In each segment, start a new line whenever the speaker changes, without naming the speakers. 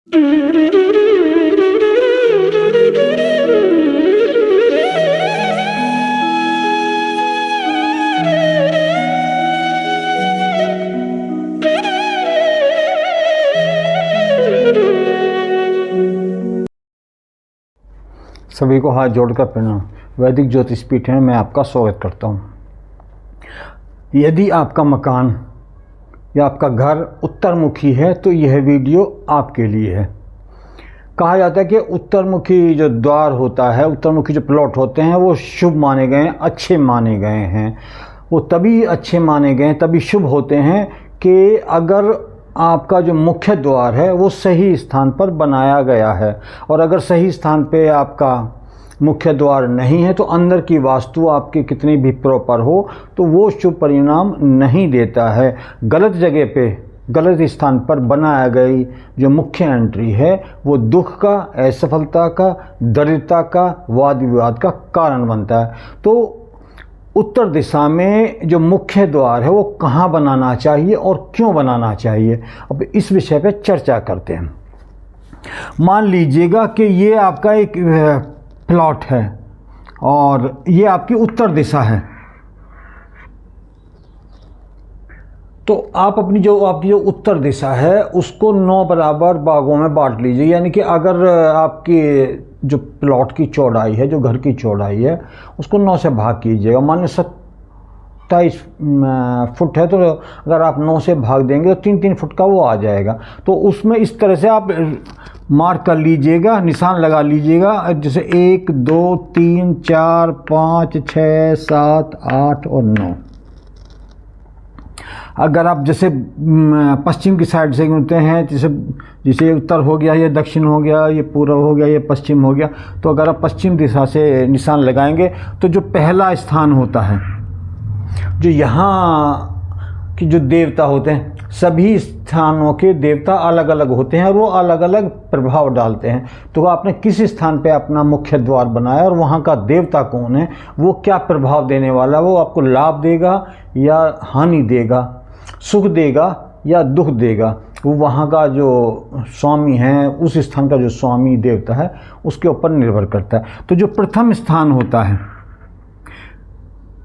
सभी को हाथ जोड़कर प्रणाम। वैदिक ज्योतिष पीठ में मैं आपका स्वागत करता हूँ। यदि आपका मकान या आपका घर उत्तरमुखी है तो यह वीडियो आपके लिए है। कहा जाता है कि उत्तरमुखी जो द्वार होता है, उत्तरमुखी जो प्लॉट होते हैं वो शुभ माने गए हैं, अच्छे माने गए हैं। वो तभी अच्छे माने गए हैं, तभी शुभ होते हैं कि अगर आपका जो मुख्य द्वार है वो सही स्थान पर बनाया गया है। और अगर सही स्थान पे आपका मुख्य द्वार नहीं है तो अंदर की वास्तु आपकी कितनी भी प्रॉपर हो तो वो शुभ परिणाम नहीं देता है। गलत जगह पे, गलत स्थान पर बनाया गई जो मुख्य एंट्री है वो दुख का, असफलता का, दरिद्रता का, वाद विवाद का कारण बनता है। तो उत्तर दिशा में जो मुख्य द्वार है वो कहाँ बनाना चाहिए और क्यों बनाना चाहिए, अब इस विषय पे चर्चा करते हैं। मान लीजिएगा कि ये आपका एक प्लॉट है और ये आपकी उत्तर दिशा है, तो आप अपनी जो आपकी जो उत्तर दिशा है उसको 9 बराबर भागों में बांट लीजिए। यानी कि अगर आपकी जो प्लॉट की चौड़ाई है, जो घर की चौड़ाई है, उसको 9 से भाग कीजिएगा। मान लो 27 फुट है तो अगर आप 9 से भाग देंगे तो 3-3 फुट का वो आ जाएगा। तो उसमें इस तरह से आप मार्क कर लीजिएगा, निशान लगा लीजिएगा, जैसे 1 2 3 4 5 6 7 8 और 9। अगर आप जैसे पश्चिम की साइड से गिनते हैं, जैसे उत्तर हो गया, ये दक्षिण हो गया, ये पूर्व हो गया, ये पश्चिम हो गया, तो अगर आप पश्चिम दिशा से निशान लगाएंगे तो जो पहला स्थान होता है, जो यहाँ कि जो देवता होते हैं, सभी स्थानों के देवता अलग अलग होते हैं और वो अलग अलग प्रभाव डालते हैं। तो आपने किस स्थान पे अपना मुख्य द्वार बनाया और वहाँ का देवता कौन है, वो क्या प्रभाव देने वाला, वो आपको लाभ देगा या हानि देगा, सुख देगा या दुख देगा, वो वहाँ का जो स्वामी है, उस स्थान का जो स्वामी देवता है उसके ऊपर निर्भर करता है। तो जो प्रथम स्थान होता है,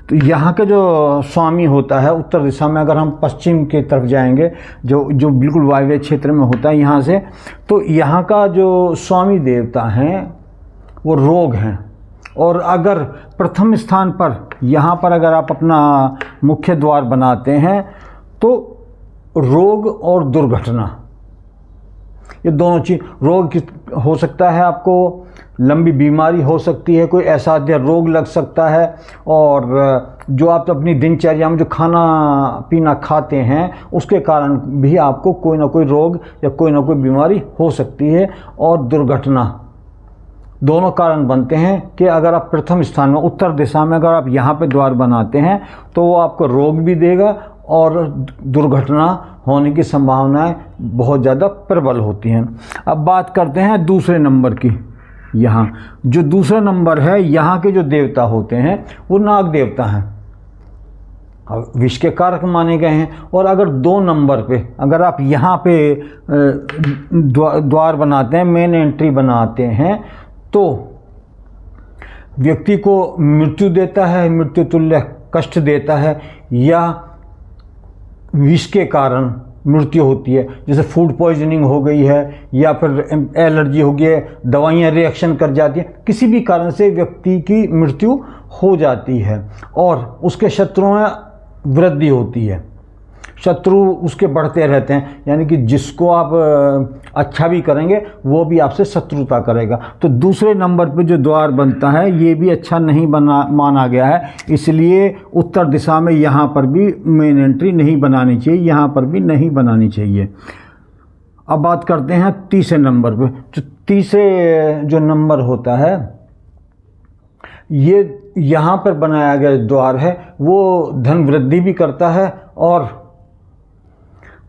तो यहाँ के जो स्वामी होता है उत्तर दिशा में, अगर हम पश्चिम की तरफ जाएंगे, जो बिल्कुल वायव्य क्षेत्र में होता है यहाँ से, तो यहाँ का जो स्वामी देवता हैं वो रोग हैं। और अगर प्रथम स्थान पर यहाँ पर अगर आप अपना मुख्य द्वार बनाते हैं तो रोग और दुर्घटना, ये दोनों चीज़, रोग हो सकता है, आपको लंबी बीमारी हो सकती है, कोई असाध्य रोग लग सकता है, और जो आप अपनी दिनचर्या में जो खाना पीना खाते हैं उसके कारण भी आपको कोई ना कोई रोग या कोई ना कोई बीमारी हो सकती है। और दुर्घटना, दोनों कारण बनते हैं कि अगर आप प्रथम स्थान में उत्तर दिशा में अगर आप यहाँ पे द्वार बनाते हैं तो वो आपको रोग भी देगा और दुर्घटना होने की संभावनाएं बहुत ज़्यादा प्रबल होती हैं। अब बात करते हैं दूसरे नंबर की। यहाँ जो दूसरा नंबर है, यहाँ के जो देवता होते हैं वो नाग देवता हैं, विष के कारक माने गए हैं। और अगर 2 नंबर पे अगर आप यहाँ पे द्वार बनाते हैं, मेन एंट्री बनाते हैं, तो व्यक्ति को मृत्यु देता है, मृत्यु तुल्य कष्ट देता है, या विष के कारण मृत्यु होती है, जैसे फूड पॉइजनिंग हो गई है या फिर एलर्जी हो गई है, दवाइयाँ रिएक्शन कर जाती हैं, किसी भी कारण से व्यक्ति की मृत्यु हो जाती है और उसके शत्रुओं में वृद्धि होती है, शत्रु उसके बढ़ते रहते हैं। यानी कि जिसको आप अच्छा भी करेंगे वो भी आपसे शत्रुता करेगा। तो दूसरे नंबर पे जो द्वार बनता है ये भी अच्छा नहीं माना गया है, इसलिए उत्तर दिशा में यहाँ पर भी मेन एंट्री नहीं बनानी चाहिए, यहाँ पर भी नहीं बनानी चाहिए। अब बात करते हैं तीसरे नंबर पे। जो तीसरे जो नंबर होता है, ये यहाँ पर बनाया गया द्वार है वो धन वृद्धि भी करता है और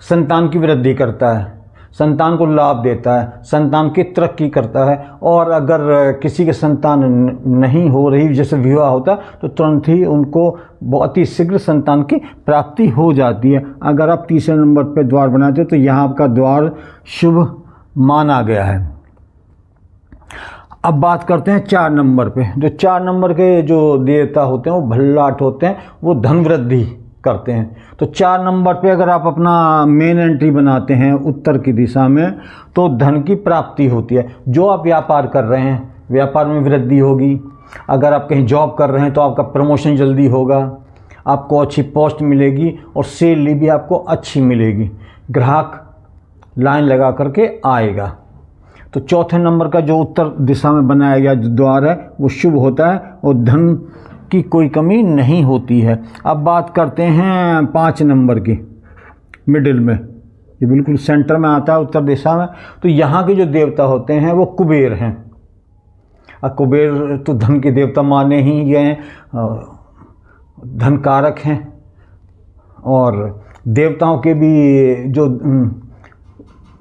संतान की वृद्धि करता है, संतान को लाभ देता है, संतान की तरक्की करता है। और अगर किसी के संतान नहीं हो रही, जैसे विवाह होता तो तुरंत ही उनको बहुत ही शीघ्र संतान की प्राप्ति हो जाती है। अगर आप तीसरे नंबर पे द्वार बनाते हो तो यहाँ आपका द्वार शुभ माना गया है। अब बात करते हैं 4 नंबर पे। जो 4 नंबर के जो देवता होते हैं वो भल्लाट होते हैं, वो धन वृद्धि करते हैं। तो 4 नंबर पे अगर आप अपना मेन एंट्री बनाते हैं उत्तर की दिशा में तो धन की प्राप्ति होती है। जो आप व्यापार कर रहे हैं व्यापार में वृद्धि होगी। अगर आप कहीं जॉब कर रहे हैं तो आपका प्रमोशन जल्दी होगा, आपको अच्छी पोस्ट मिलेगी और सैलरी भी आपको अच्छी मिलेगी। ग्राहक लाइन लगा करके आएगा। तो चौथे नंबर का जो उत्तर दिशा में बनाया गया जो द्वार है वो शुभ होता है और धन की कोई कमी नहीं होती है। अब बात करते हैं 5 नंबर की, मिडिल में, ये बिल्कुल सेंटर में आता है उत्तर दिशा में। तो यहाँ के जो देवता होते हैं वो कुबेर हैं। अब कुबेर तो धन के देवता माने ही गए हैं, धन कारक हैं और देवताओं के भी जो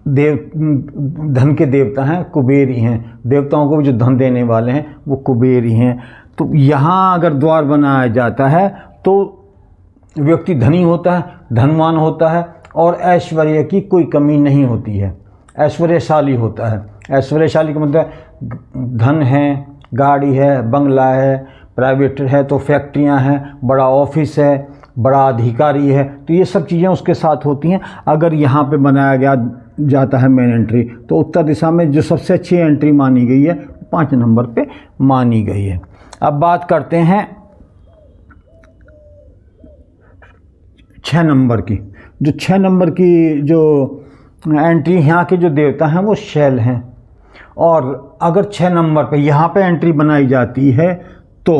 धन के देवता हैं कुबेर ही हैं। देवताओं को भी जो धन देने वाले हैं वो कुबेर ही हैं। तो यहाँ अगर द्वार बनाया जाता है तो व्यक्ति धनी होता है, धनवान होता है और ऐश्वर्य की कोई कमी नहीं होती है, ऐश्वर्यशाली होता है। ऐश्वर्यशाली का मतलब धन है, गाड़ी है, बंगला है, प्राइवेट है तो फैक्ट्रियाँ हैं, बड़ा ऑफिस है, बड़ा अधिकारी है, तो ये सब चीज़ें उसके साथ होती हैं। अगर यहाँ पे बनाया गया जाता है मेन एंट्री तो उत्तर दिशा में जो सबसे अच्छी एंट्री मानी गई है 5 नंबर पे मानी गई है। अब बात करते हैं 6 नंबर की। जो 6 नंबर की जो एंट्री, यहाँ के जो देवता हैं वो शैल हैं और अगर 6 नंबर पे यहाँ पे एंट्री बनाई जाती है तो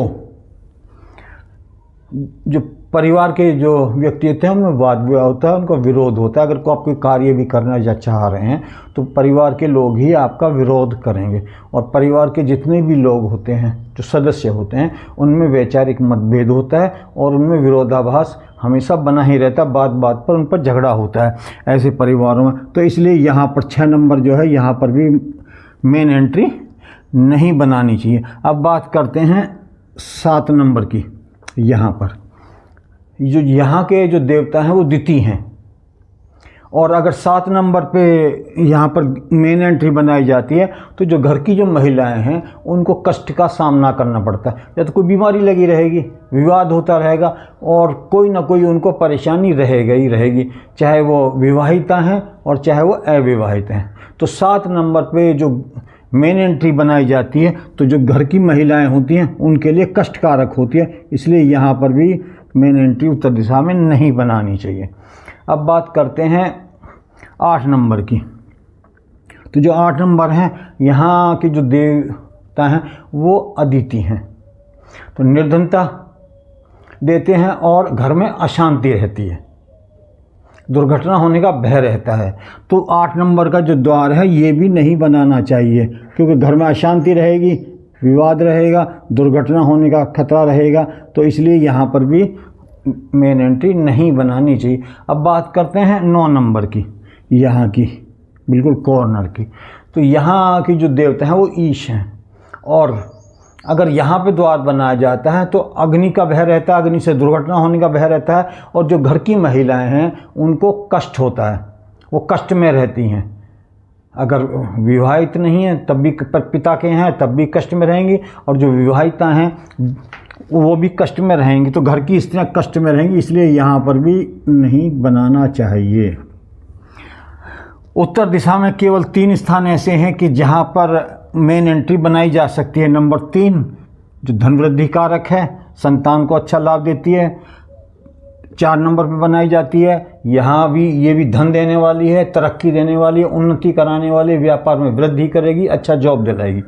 जो परिवार के जो व्यक्ति होते हैं उनमें वाद विवाद होता है, उनका विरोध होता है। अगर को आप कोई कार्य भी करना या चाह रहे हैं तो परिवार के लोग ही आपका विरोध करेंगे और परिवार के जितने भी लोग होते हैं जो सदस्य होते हैं उनमें वैचारिक मतभेद होता है और उनमें विरोधाभास हमेशा बना ही रहता है, बात बात पर उन पर झगड़ा होता है ऐसे परिवारों में। तो इसलिए यहाँ पर 6 नंबर जो है यहाँ पर भी मेन एंट्री नहीं बनानी चाहिए। अब बात करते हैं 7 नंबर की। यहाँ पर जो यहाँ के जो देवता हैं वो दिति हैं और अगर 7 नंबर पे यहाँ पर मेन एंट्री बनाई जाती है तो जो घर की जो महिलाएं हैं उनको कष्ट का सामना करना पड़ता है। या तो कोई बीमारी लगी रहेगी, विवाद होता रहेगा और कोई ना कोई उनको परेशानी रहेगा ही रहेगी, चाहे वो विवाहिता हैं और चाहे वो अविवाहित हैं। तो 7 नंबर पे जो मेन एंट्री बनाई जाती है तो जो घर की महिलाएं होती हैं उनके लिए कष्टकारक होती है, इसलिए यहाँ पर भी मेन एंट्री उत्तर दिशा में नहीं बनानी चाहिए। अब बात करते हैं 8 नंबर की। तो जो 8 नंबर हैं यहाँ के जो देवता हैं वो अदिति हैं। तो निर्धनता देते हैं और घर में अशांति रहती है, दुर्घटना होने का भय रहता है। तो 8 नंबर का जो द्वार है ये भी नहीं बनाना चाहिए क्योंकि घर में अशांति रहेगी, विवाद रहेगा, दुर्घटना होने का खतरा रहेगा। तो इसलिए यहाँ पर भी मेन एंट्री नहीं बनानी चाहिए। अब बात करते हैं 9 नंबर की, यहाँ की बिल्कुल कॉर्नर की। तो यहाँ की जो देवता हैं वो ईश हैं और अगर यहाँ पे द्वार बनाया जाता है तो अग्नि का भय रहता है, अग्नि से दुर्घटना होने का भय रहता है और जो घर की महिलाएं हैं उनको कष्ट होता है, वो कष्ट में रहती हैं। अगर विवाहित नहीं हैं तब भी पिता के हैं तब भी कष्ट में रहेंगी और जो विवाहिता हैं वो भी कष्ट में रहेंगी। तो घर की स्त्रियाँ कष्ट में रहेंगी, इसलिए यहाँ पर भी नहीं बनाना चाहिए। उत्तर दिशा में केवल 3 स्थान ऐसे हैं कि जहाँ पर मेन एंट्री बनाई जा सकती है। नंबर 3 जो धन वृद्धि कारक है, संतान को अच्छा लाभ देती है, 4 नंबर पर बनाई जाती है। यहाँ भी ये भी धन देने वाली है, तरक्की देने वाली है, उन्नति कराने वाली, व्यापार में वृद्धि करेगी, अच्छा जॉब दिलाएगी।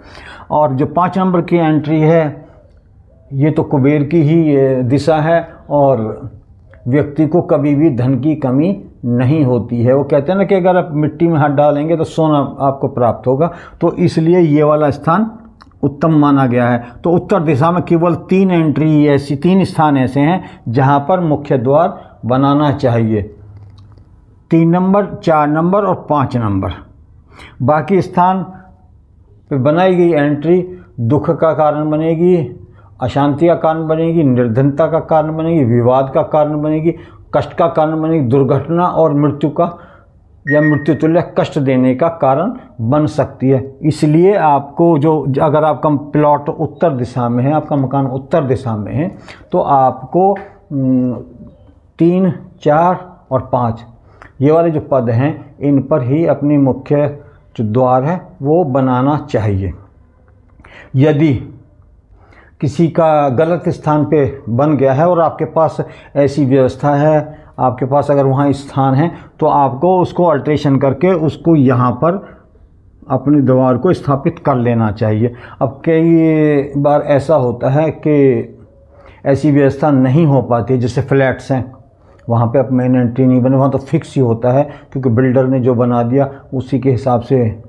और जो 5 नंबर की एंट्री है ये तो कुबेर की ही दिशा है और व्यक्ति को कभी भी धन की कमी नहीं होती है। वो कहते हैं ना कि अगर आप मिट्टी में हाथ डालेंगे तो सोना आपको प्राप्त होगा, तो इसलिए ये वाला स्थान उत्तम माना गया है। तो उत्तर दिशा में केवल 3 एंट्री ऐसी 3 स्थान ऐसे हैं जहाँ पर मुख्य द्वार बनाना चाहिए, 3 नंबर, 4 नंबर और 5 नंबर। बाकी स्थान पर बनाई गई एंट्री दुख का कारण बनेगी, अशांति का कारण बनेगी, निर्धनता का कारण बनेगी, विवाद का कारण बनेगी, कष्ट का कारण बनेगी, दुर्घटना और मृत्यु का या मृत्युतुल्य कष्ट देने का कारण बन सकती है। इसलिए आपको जो अगर आपका प्लॉट उत्तर दिशा में है, आपका मकान उत्तर दिशा में है, तो आपको 3, 4 और 5 ये वाले जो पद हैं इन पर ही अपनी मुख्य जो द्वार है वो बनाना चाहिए। यदि किसी का गलत स्थान पे बन गया है और आपके पास ऐसी व्यवस्था है, आपके पास अगर वहाँ स्थान है, तो आपको उसको अल्ट्रेशन करके उसको यहाँ पर अपनी द्वार को स्थापित कर लेना चाहिए। अब कई बार ऐसा होता है कि ऐसी व्यवस्था नहीं हो पाती, जैसे फ्लैट्स हैं वहाँ पे अब मेन एंट्री नहीं बने, वहाँ तो फिक्स ही होता है क्योंकि बिल्डर ने जो बना दिया उसी के हिसाब से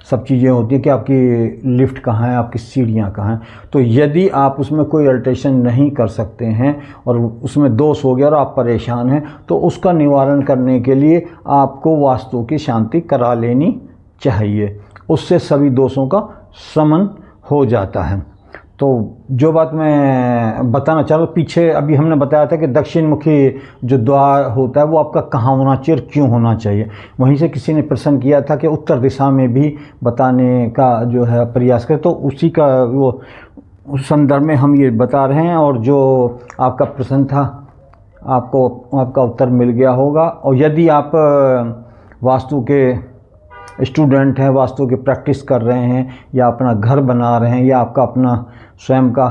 सब चीज़ें होती हैं कि आपकी लिफ्ट कहाँ है, आपकी सीढ़ियाँ कहाँ हैं। तो यदि आप उसमें कोई अल्ट्रेशन नहीं कर सकते हैं और उसमें दोष हो गया और आप परेशान हैं, तो उसका निवारण करने के लिए आपको वास्तु की शांति करा लेनी चाहिए। उससे सभी दोषों का शमन हो जाता है। तो जो बात मैं बताना चाह रहा हूँ, पीछे अभी हमने बताया था कि दक्षिण मुखी जो द्वार होता है वो आपका कहाँ होना चाहिए और क्यों होना चाहिए। वहीं से किसी ने प्रश्न किया था कि उत्तर दिशा में भी बताने का जो है प्रयास करें, तो उसी का वो उस संदर्भ में हम ये बता रहे हैं। और जो आपका प्रश्न था आपको आपका उत्तर मिल गया होगा। और यदि आप वास्तु के स्टूडेंट हैं, वास्तु की प्रैक्टिस कर रहे हैं या अपना घर बना रहे हैं या आपका अपना स्वयं का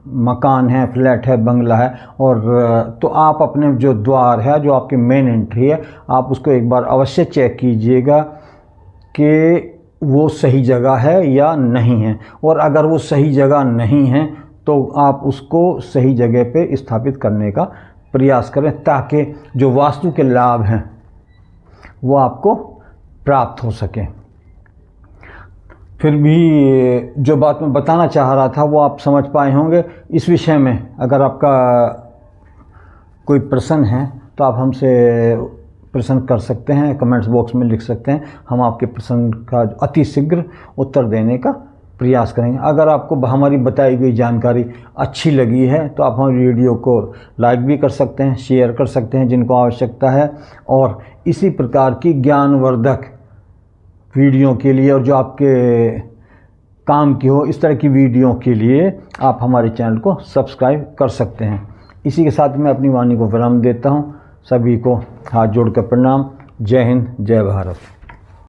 मकान है, फ्लैट है, बंगला है, और तो आप अपने जो द्वार है, जो आपकी मेन एंट्री है, आप उसको एक बार अवश्य चेक कीजिएगा कि वो सही जगह है या नहीं है। और अगर वो सही जगह नहीं है तो आप उसको सही जगह पे स्थापित करने का प्रयास करें ताकि जो वास्तु के लाभ हैं वो आपको प्राप्त हो सके। फिर भी जो बात मैं बताना चाह रहा था वो आप समझ पाए होंगे। इस विषय में अगर आपका कोई प्रश्न है तो आप हमसे प्रश्न कर सकते हैं, कमेंट्स बॉक्स में लिख सकते हैं। हम आपके प्रश्न का अति शीघ्र उत्तर देने का प्रयास करेंगे। अगर आपको हमारी बताई गई जानकारी अच्छी लगी है तो आप हमारी वीडियो को लाइक भी कर सकते हैं, शेयर कर सकते हैं जिनको आवश्यकता है। और इसी प्रकार की ज्ञानवर्धक वीडियो के लिए और जो आपके काम की हो इस तरह की वीडियो के लिए आप हमारे चैनल को सब्सक्राइब कर सकते हैं। इसी के साथ मैं अपनी वाणी को विराम देता हूँ। सभी को हाथ जोड़कर प्रणाम। जय हिंद, जय भारत।